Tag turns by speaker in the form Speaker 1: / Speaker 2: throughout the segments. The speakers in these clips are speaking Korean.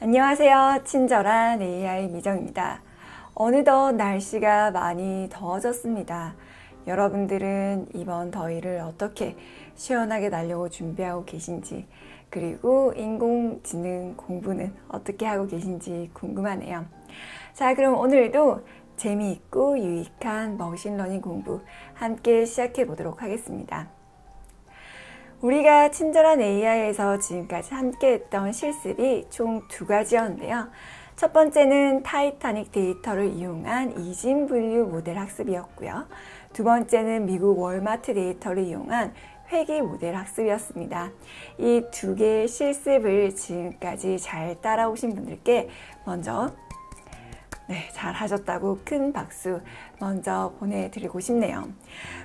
Speaker 1: 안녕하세요. 친절한 AI 미정입니다. 어느덧 날씨가 많이 더워졌습니다. 여러분들은 이번 더위를 어떻게 시원하게 날려고 준비하고 계신지, 그리고 인공지능 공부는 어떻게 하고 계신지 궁금하네요. 자, 그럼 오늘도 재미있고 유익한 머신러닝 공부 함께 시작해 보도록 하겠습니다. 우리가 친절한 AI에서 지금까지 함께 했던 실습이 총 2가지였는데요. 첫 번째는 타이타닉 데이터를 이용한 이진 분류 모델 학습이었고요. 두 번째는 미국 월마트 데이터를 이용한 회귀 모델 학습이었습니다. 이 2개의 실습을 지금까지 잘 따라오신 분들께 먼저 잘 하셨다고 큰 박수 먼저 보내드리고 싶네요.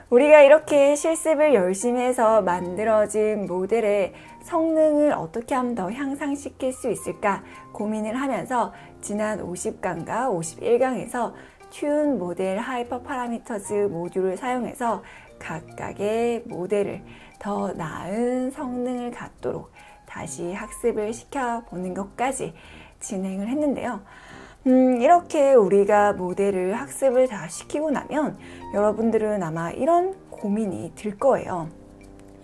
Speaker 1: 우리가 이렇게 실습을 열심히 해서 만들어진 모델의 성능을 어떻게 하면 더 향상시킬 수 있을까 고민을 하면서 지난 50강과 51강에서 튠 모델 하이퍼 파라미터즈 모듈을 사용해서 각각의 모델을 더 나은 성능을 갖도록 다시 학습을 시켜보는 것까지 진행을 했는데요. 이렇게 우리가 모델을 학습을 다 시키고 나면 여러분들은 아마 이런 고민이 들 거예요.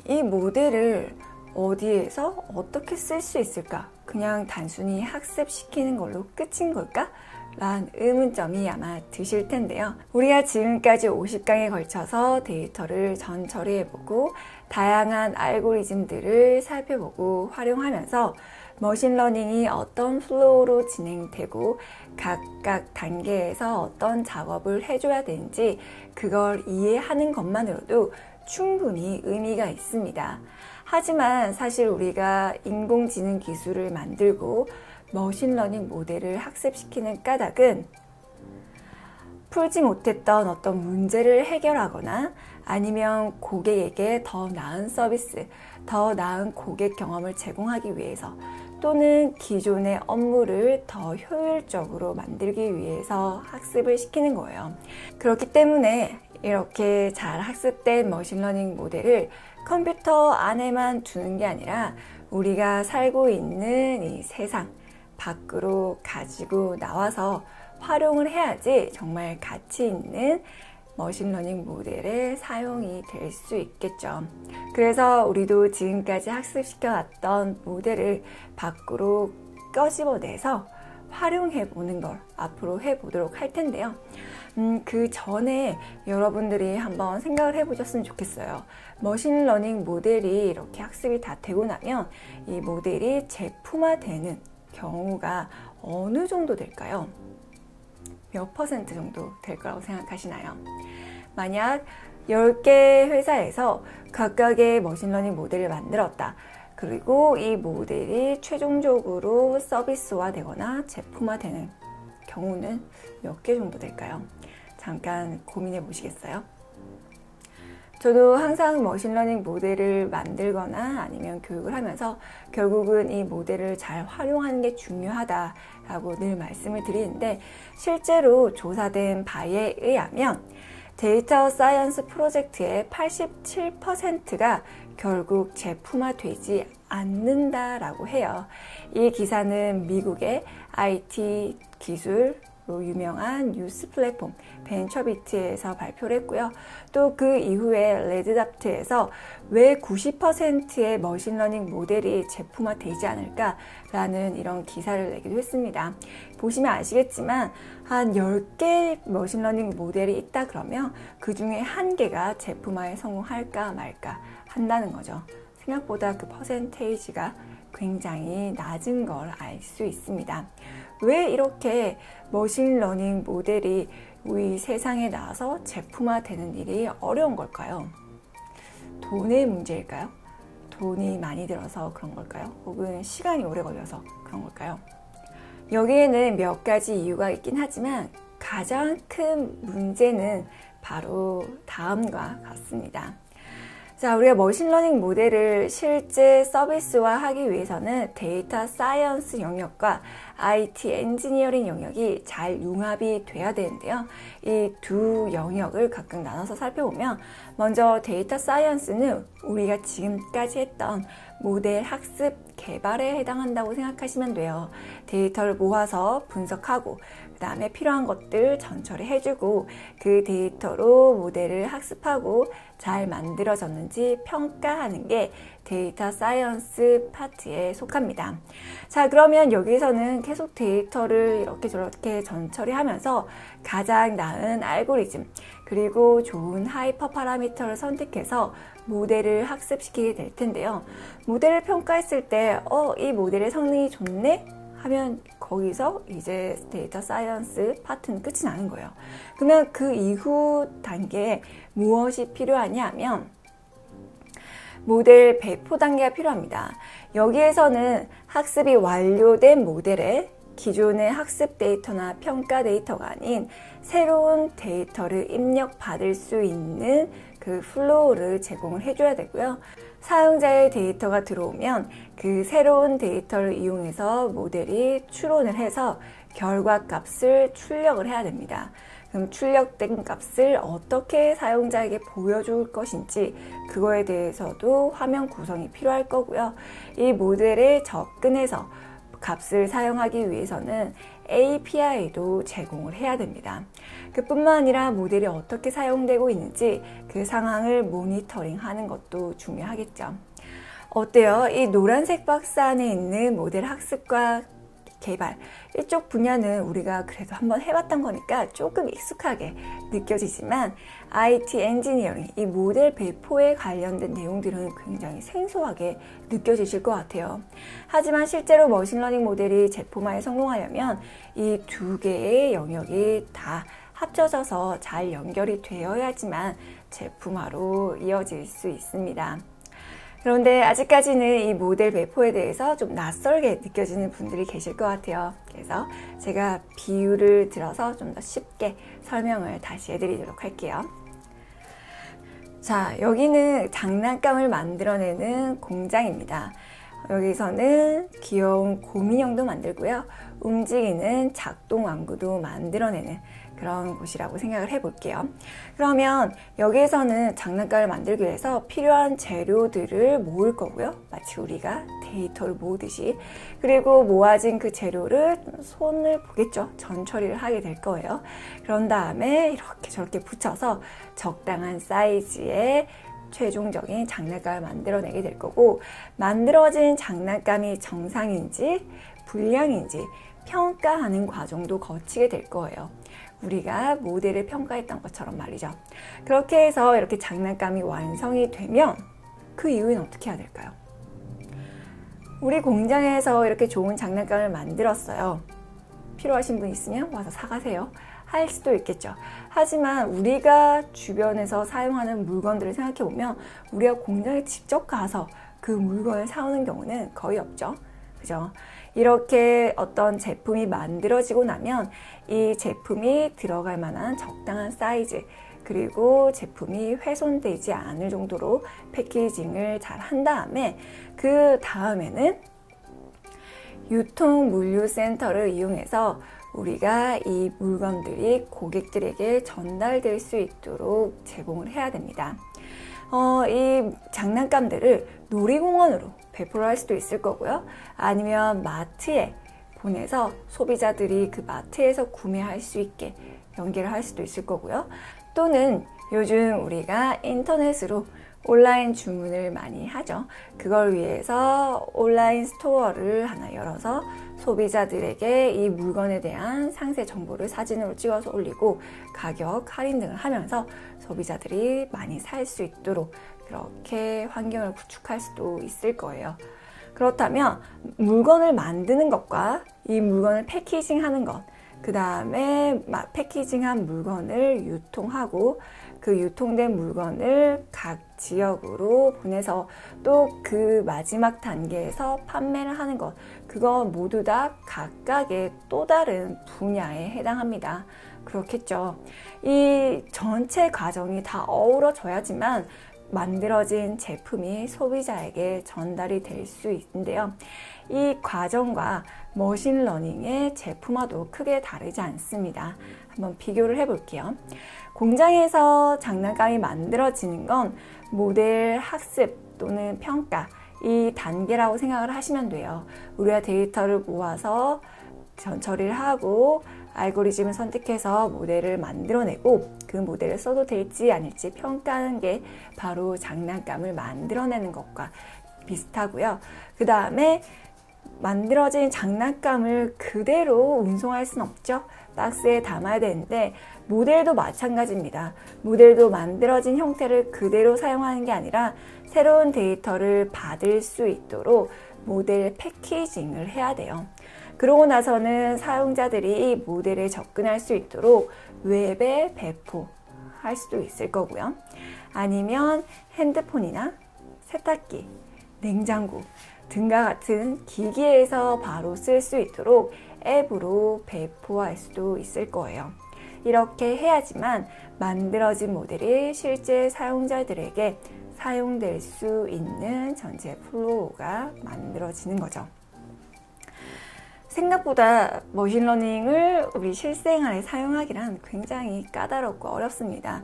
Speaker 1: 이 모델을 어디에서 어떻게 쓸 수 있을까? 그냥 단순히 학습시키는 걸로 끝인 걸까? 라는 의문점이 아마 드실 텐데요. 우리가 지금까지 50강에 걸쳐서 데이터를 전 처리해보고 다양한 알고리즘들을 살펴보고 활용하면서 머신러닝이 어떤 플로우로 진행되고 각각 단계에서 어떤 작업을 해줘야 되는지 그걸 이해하는 것만으로도 충분히 의미가 있습니다. 하지만 사실 우리가 인공지능 기술을 만들고 머신러닝 모델을 학습시키는 까닭은 풀지 못했던 어떤 문제를 해결하거나 아니면 고객에게 더 나은 서비스, 더 나은 고객 경험을 제공하기 위해서 또는 기존의 업무를 더 효율적으로 만들기 위해서 학습을 시키는 거예요. 그렇기 때문에 이렇게 잘 학습된 머신러닝 모델을 컴퓨터 안에만 두는 게 아니라 우리가 살고 있는 이 세상 밖으로 가지고 나와서 활용을 해야지 정말 가치 있는 머신러닝 모델의 사용이 될 수 있겠죠. 그래서 우리도 지금까지 학습시켜왔던 모델을 밖으로 끄집어내서 활용해보는 걸 앞으로 해보도록 할 텐데요. 그 전에 여러분들이 한번 생각을 해보셨으면 좋겠어요. 머신러닝 모델이 이렇게 학습이 다 되고 나면 이 모델이 제품화되는 경우가 어느 정도 될까요? 몇 % 정도 될 거라고 생각하시나요? 만약 10개 회사에서 각각의 머신러닝 모델을 만들었다. 그리고 이 모델이 최종적으로 서비스화 되거나 제품화 되는 경우는 몇 개 정도 될까요? 잠깐 고민해 보시겠어요? 저도 항상 머신러닝 모델을 만들거나 아니면 교육을 하면서 결국은 이 모델을 잘 활용하는 게 중요하다라고 늘 말씀을 드리는데 실제로 조사된 바에 의하면 데이터 사이언스 프로젝트의 87%가 결국 제품화되지 않는다라고 해요. 이 기사는 미국의 IT 기술 유명한 뉴스 플랫폼 벤처비트에서 발표를 했고요. 또 그 이후에 레드답트에서 왜 90%의 머신러닝 모델이 제품화되지 않을까라는 이런 기사를 내기도 했습니다. 보시면 아시겠지만 한 10개 머신러닝 모델이 있다 그러면 그 중에 1개가 제품화에 성공할까 말까 한다는 거죠. 생각보다 그 퍼센테이지가 굉장히 낮은 걸 알 수 있습니다. 왜 이렇게 머신러닝 모델이 우리 세상에 나와서 제품화되는 일이 어려운 걸까요? 돈의 문제일까요? 돈이 많이 들어서 그런 걸까요? 혹은 시간이 오래 걸려서 그런 걸까요? 여기에는 몇 가지 이유가 있긴 하지만 가장 큰 문제는 바로 다음과 같습니다. 자, 우리가 머신러닝 모델을 실제 서비스화하기 위해서는 데이터 사이언스 영역과 IT 엔지니어링 영역이 잘 융합이 돼야 되는데요. 이 두 영역을 각각 나눠서 살펴보면 먼저 데이터 사이언스는 우리가 지금까지 했던 모델 학습 개발에 해당한다고 생각하시면 돼요. 데이터를 모아서 분석하고 그 다음에 필요한 것들 전처리 해주고 그 데이터로 모델을 학습하고 잘 만들어졌는지 평가하는 게 데이터 사이언스 파트에 속합니다. 자, 그러면 여기서는 계속 데이터를 이렇게 저렇게 전처리하면서 가장 나은 알고리즘 그리고 좋은 하이퍼 파라미터를 선택해서 모델을 학습시키게 될 텐데요. 모델을 평가했을 때 이 모델의 성능이 좋네? 하면 거기서 이제 데이터 사이언스 파트는 끝이 나는 거예요. 그러면 그 이후 단계에 무엇이 필요하냐 하면 모델 배포 단계가 필요합니다. 여기에서는 학습이 완료된 모델에 기존의 학습 데이터나 평가 데이터가 아닌 새로운 데이터를 입력받을 수 있는 그 플로우를 제공을 해줘야 되고요. 사용자의 데이터가 들어오면 그 새로운 데이터를 이용해서 모델이 추론을 해서 결과값을 출력을 해야 됩니다. 그럼 출력된 값을 어떻게 사용자에게 보여줄 것인지 그거에 대해서도 화면 구성이 필요할 거고요. 이 모델에 접근해서 값을 사용하기 위해서는 API도 제공을 해야 됩니다. 그뿐만 아니라 모델이 어떻게 사용되고 있는지 그 상황을 모니터링하는 것도 중요하겠죠. 어때요? 이 노란색 박스 안에 있는 모델 학습과 개발 이쪽 분야는 우리가 그래도 한번 해봤던 거니까 조금 익숙하게 느껴지지만 IT 엔지니어링, 이 모델 배포에 관련된 내용들은 굉장히 생소하게 느껴지실 것 같아요. 하지만 실제로 머신러닝 모델이 제품화에 성공하려면 이 두 개의 영역이 다 합쳐져서 잘 연결이 되어야지만 제품화로 이어질 수 있습니다. 그런데 아직까지는 이 모델 배포에 대해서 좀 낯설게 느껴지는 분들이 계실 것 같아요. 그래서 제가 비유를 들어서 좀 더 쉽게 설명을 다시 해드리도록 할게요. 자, 여기는 장난감을 만들어내는 공장입니다. 여기서는 귀여운 곰인형도 만들고요. 움직이는 작동 왕구도 만들어내는 그런 곳이라고 생각을 해볼게요. 그러면 여기에서는 장난감을 만들기 위해서 필요한 재료들을 모을 거고요. 마치 우리가 데이터를 모으듯이. 그리고 모아진 그 재료를 손을 보겠죠. 전처리를 하게 될 거예요. 그런 다음에 이렇게 저렇게 붙여서 적당한 사이즈의 최종적인 장난감을 만들어내게 될 거고, 만들어진 장난감이 정상인지 불량인지 평가하는 과정도 거치게 될 거예요. 우리가 모델을 평가했던 것처럼 말이죠. 그렇게 해서 이렇게 장난감이 완성이 되면 그 이후엔 어떻게 해야 될까요? 우리 공장에서 이렇게 좋은 장난감을 만들었어요. 필요하신 분 있으면 와서 사가세요. 할 수도 있겠죠. 하지만 우리가 주변에서 사용하는 물건들을 생각해보면 우리가 공장에 직접 가서 그 물건을 사오는 경우는 거의 없죠. 그죠? 이렇게 어떤 제품이 만들어지고 나면 이 제품이 들어갈 만한 적당한 사이즈, 그리고 제품이 훼손되지 않을 정도로 패키징을 잘 한 다음에 그 다음에는 유통물류센터를 이용해서 우리가 이 물건들이 고객들에게 전달될 수 있도록 제공을 해야 됩니다. 이 장난감들을 놀이공원으로 배포를 할 수도 있을 거고요. 아니면 마트에 보내서 소비자들이 그 마트에서 구매할 수 있게 연계를 할 수도 있을 거고요. 또는 요즘 우리가 인터넷으로 온라인 주문을 많이 하죠. 그걸 위해서 온라인 스토어를 하나 열어서 소비자들에게 이 물건에 대한 상세 정보를 사진으로 찍어서 올리고 가격 할인 등을 하면서 소비자들이 많이 살 수 있도록 그렇게 환경을 구축할 수도 있을 거예요. 그렇다면 물건을 만드는 것과 이 물건을 패키징하는 것, 그 다음에 패키징한 물건을 유통하고 그 유통된 물건을 각 지역으로 보내서 또 그 마지막 단계에서 판매를 하는 것, 그거 모두 다 각각의 또 다른 분야에 해당합니다. 그렇겠죠. 이 전체 과정이 다 어우러져야지만 만들어진 제품이 소비자에게 전달이 될 수 있는데요. 이 과정과 머신러닝의 제품화도 크게 다르지 않습니다. 한번 비교를 해볼게요. 공장에서 장난감이 만들어지는 건 모델 학습 또는 평가 이 단계라고 생각을 하시면 돼요. 우리가 데이터를 모아서 처리를 하고 알고리즘을 선택해서 모델을 만들어내고 그 모델을 써도 될지 아닐지 평가하는 게 바로 장난감을 만들어내는 것과 비슷하고요. 그 다음에 만들어진 장난감을 그대로 운송할 수는 없죠. 박스에 담아야 되는데 모델도 마찬가지입니다. 모델도 만들어진 형태를 그대로 사용하는 게 아니라 새로운 데이터를 받을 수 있도록 모델 패키징을 해야 돼요. 그러고 나서는 사용자들이 이 모델에 접근할 수 있도록 웹에 배포할 수도 있을 거고요. 아니면 핸드폰이나 세탁기, 냉장고 등과 같은 기기에서 바로 쓸 수 있도록 앱으로 배포할 수도 있을 거예요. 이렇게 해야지만 만들어진 모델이 실제 사용자들에게 사용될 수 있는 전체 플로우가 만들어지는 거죠. 생각보다 머신러닝을 우리 실생활에 사용하기란 굉장히 까다롭고 어렵습니다.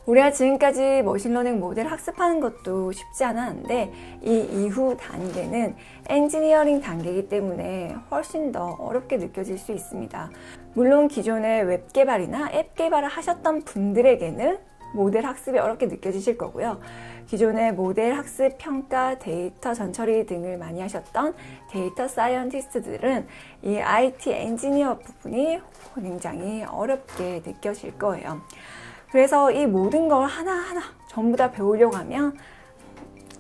Speaker 1: 우리가 지금까지 머신러닝 모델 학습하는 것도 쉽지 않았는데 이 이후 단계는 엔지니어링 단계이기 때문에 훨씬 더 어렵게 느껴질 수 있습니다. 물론 기존에 웹 개발이나 앱 개발을 하셨던 분들에게는 모델 학습이 어렵게 느껴지실 거고요. 기존에 모델 학습, 평가, 데이터 전처리 등을 많이 하셨던 데이터 사이언티스트들은 이 IT 엔지니어 부분이 굉장히 어렵게 느껴질 거예요. 그래서 이 모든 걸 하나하나 전부 다 배우려고 하면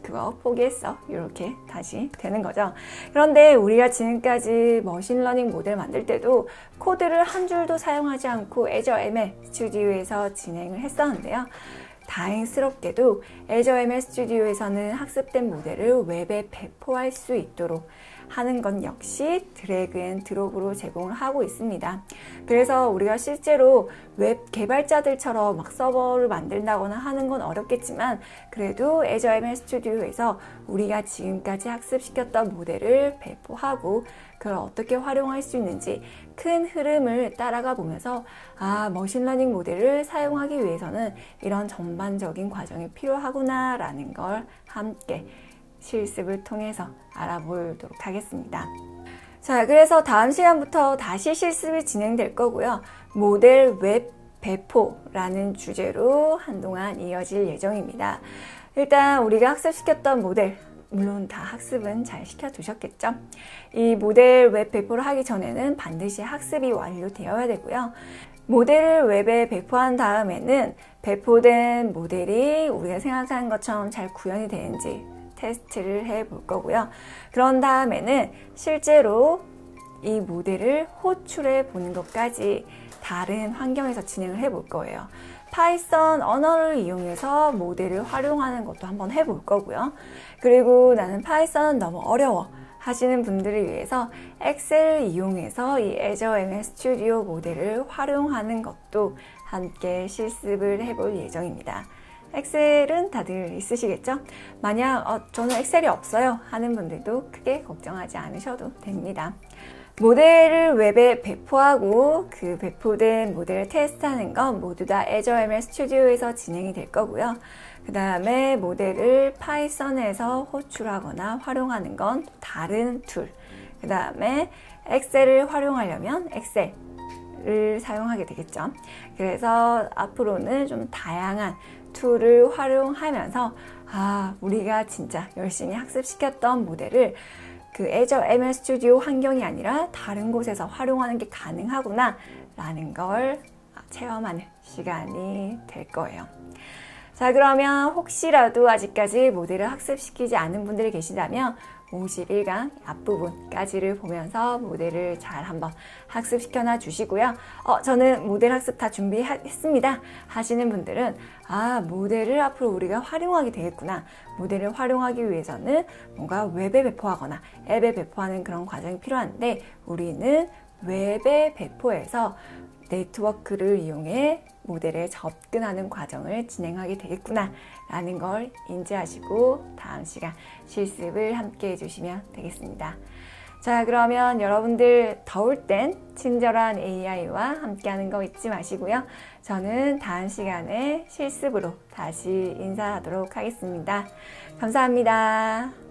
Speaker 1: 그거 포기했어. 이렇게 다시 되는 거죠. 그런데 우리가 지금까지 머신러닝 모델 만들 때도 코드를 한 줄도 사용하지 않고 애저 ML 스튜디오에서 진행을 했었는데요. 다행스럽게도 애저 ML 스튜디오에서는 학습된 모델을 웹에 배포할 수 있도록 하는 건 역시 드래그 앤 드롭으로 제공을 하고 있습니다. 그래서 우리가 실제로 웹 개발자들처럼 막 서버를 만든다거나 하는 건 어렵겠지만 그래도 애저 ML 스튜디오에서 우리가 지금까지 학습시켰던 모델을 배포하고 그걸 어떻게 활용할 수 있는지 큰 흐름을 따라가 보면서 머신러닝 모델을 사용하기 위해서는 이런 전반적인 과정이 필요하구나 라는 걸 함께 실습을 통해서 알아보도록 하겠습니다. 자, 그래서 다음 시간부터 다시 실습이 진행될 거고요. 모델 웹 배포라는 주제로 한동안 이어질 예정입니다. 일단 우리가 학습시켰던 모델, 물론 다 학습은 잘 시켜두셨겠죠? 이 모델 웹 배포를 하기 전에는 반드시 학습이 완료되어야 되고요. 모델을 웹에 배포한 다음에는 배포된 모델이 우리가 생각하는 것처럼 잘 구현이 되는지 테스트를 해볼 거고요. 그런 다음에는 실제로 이 모델을 호출해 보는 것까지 다른 환경에서 진행을 해볼 거예요. 파이썬 언어를 이용해서 모델을 활용하는 것도 한번 해볼 거고요. 그리고 나는 파이썬은 너무 어려워 하시는 분들을 위해서 엑셀을 이용해서 이 애저 ML 스튜디오 모델을 활용하는 것도 함께 실습을 해볼 예정입니다. 엑셀은 다들 있으시겠죠? 만약 저는 엑셀이 없어요 하는 분들도 크게 걱정하지 않으셔도 됩니다. 모델을 웹에 배포하고 그 배포된 모델을 테스트하는 건 모두 다 애저 ML 스튜디오에서 진행이 될 거고요. 그 다음에 모델을 파이썬에서 호출하거나 활용하는 건 다른 툴. 그 다음에 엑셀을 활용하려면 엑셀을 사용하게 되겠죠. 그래서 앞으로는 좀 다양한 툴을 활용하면서 우리가 진짜 열심히 학습시켰던 모델을 그 애저 ML 스튜디오 환경이 아니라 다른 곳에서 활용하는 게 가능하구나 라는 걸 체험하는 시간이 될 거예요. 자, 그러면 혹시라도 아직까지 모델을 학습시키지 않은 분들이 계시다면 51강 앞부분까지를 보면서 모델을 잘 한번 학습시켜놔 주시고요. 저는 모델 학습 다 준비했습니다 하시는 분들은 모델을 앞으로 우리가 활용하게 되겠구나. 모델을 활용하기 위해서는 뭔가 웹에 배포하거나 앱에 배포하는 그런 과정이 필요한데 우리는 웹에 배포해서 네트워크를 이용해 모델에 접근하는 과정을 진행하게 되겠구나 라는 걸 인지하시고 다음 시간 실습을 함께 해주시면 되겠습니다. 자, 그러면 여러분들 더울 땐 친절한 AI와 함께하는 거 잊지 마시고요. 저는 다음 시간에 실습으로 다시 인사하도록 하겠습니다. 감사합니다.